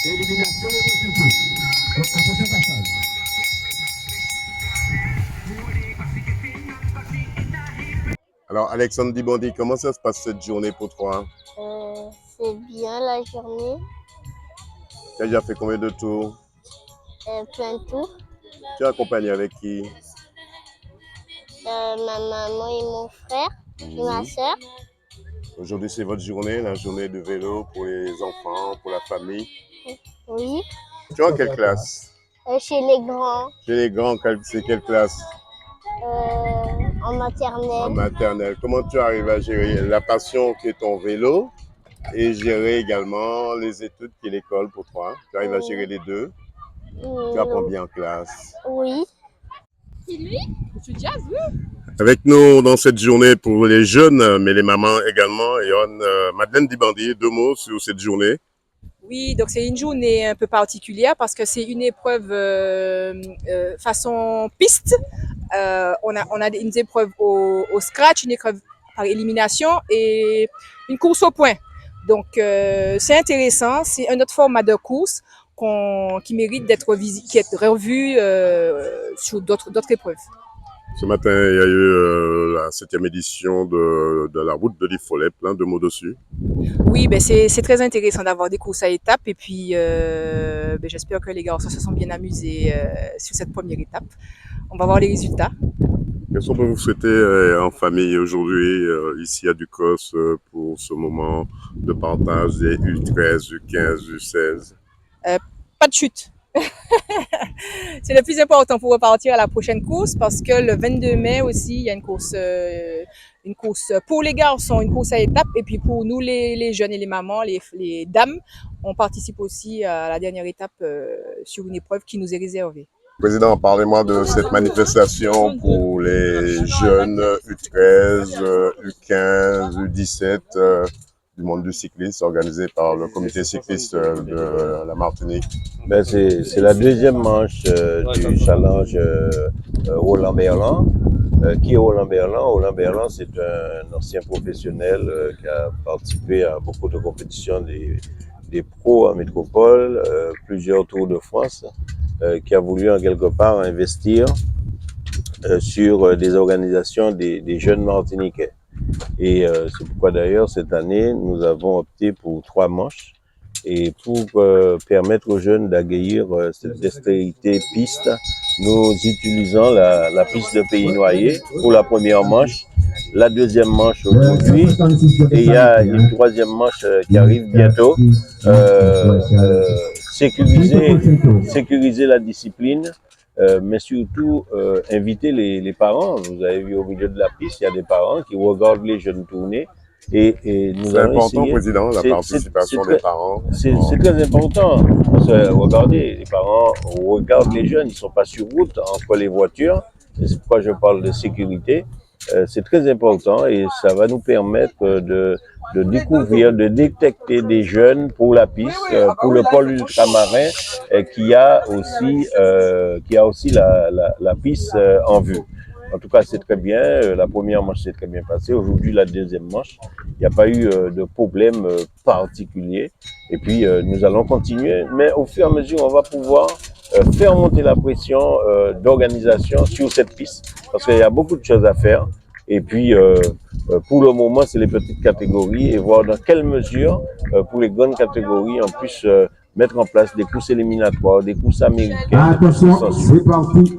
Élimination au prochain tour. Donc, à prochain passage. Alors, Alexandre Dibandi, comment ça se passe cette journée pour toi? C'est bien la journée, Tu as déjà fait combien de tours? plein de tours. Tu es accompagné avec qui? Ma maman et mon frère et ma soeur. Aujourd'hui, c'est votre journée, la journée de vélo pour les enfants, pour la famille. Oui. Tu es en quelle classe? Chez les grands, Chez les grands, c'est quelle classe? en En maternelle. maternelle. Comment tu arrives à gérer la passion qui est ton vélo et gérer également les études qui est l'école pour toi? Tu arrives à gérer les deux? Tu apprends bien en classe? Oui. C'est lui? Monsieur Jazz, oui. Avec nous dans cette journée pour les jeunes, mais les mamans également, et Madeleine Dibandi, deux mots sur cette journée. Oui, donc c'est une journée un peu particulière parce que c'est une épreuve façon piste. On a une épreuve au scratch, une épreuve par élimination et une course au point. Donc c'est intéressant, c'est un autre format de course qui mérite d'être revu sur d'autres épreuves. Ce matin, il y a eu la 7e édition de la route de l'Iffollet, plein de mots dessus. Oui, ben c'est très intéressant d'avoir des courses à étapes et puis j'espère que les garçons se sont bien amusés sur cette première étape. On va voir les résultats. Qu'est-ce qu'on peut vous souhaiter en famille aujourd'hui, ici à Ducos, pour ce moment de partage des U13, U15, U16? Pas de chute. C'est le plus important pour repartir à la prochaine course parce que le 22 mai aussi, il y a une course pour les garçons, une course à étapes. Et puis pour nous, les jeunes et les mamans, les dames, on participe aussi à la dernière étape sur une épreuve qui nous est réservée. Président, parlez-moi de cette manifestation pour les jeunes U13, U15, U17 du monde du cyclisme organisée par le comité cycliste de la Martinique. Ben c'est la deuxième manche du challenge Roland-Berland. Qui est Roland Berland? Roland Berland, c'est un ancien professionnel qui a participé à beaucoup de compétitions des pros en métropole, plusieurs Tours de France, qui a voulu en quelque part investir sur des organisations des jeunes Martiniquais. Et c'est pourquoi d'ailleurs cette année, nous avons opté pour 3 manches. Et pour permettre aux jeunes d'accueillir cette dextérité piste, nous utilisons la piste de Pays Noyer pour la première manche, la deuxième manche aujourd'hui, et il y a une troisième manche qui arrive bientôt. Sécuriser la discipline, mais surtout inviter les parents. Vous avez vu au milieu de la piste, il y a des parents qui regardent les jeunes tourner. Et nous c'est important, Président, la participation des parents. C'est très important. Parce que, regardez, les parents regardent les jeunes, ils ne sont pas sur route entre les voitures. C'est pourquoi je parle de sécurité. C'est très important et ça va nous permettre de découvrir, de détecter des jeunes pour la piste, pour le pôle ultramarin qui a aussi la piste en vue. En tout cas, c'est très bien. La première manche s'est très bien passée. Aujourd'hui, la deuxième manche, il n'y a pas eu de problème particulier. Et puis, nous allons continuer. Mais au fur et à mesure, on va pouvoir faire monter la pression d'organisation sur cette piste. Parce qu'il y a beaucoup de choses à faire. Et puis, pour le moment, c'est les petites catégories et voir dans quelle mesure, pour les grandes catégories, on puisse mettre en place des courses éliminatoires, des courses américaines. Attention, c'est parti.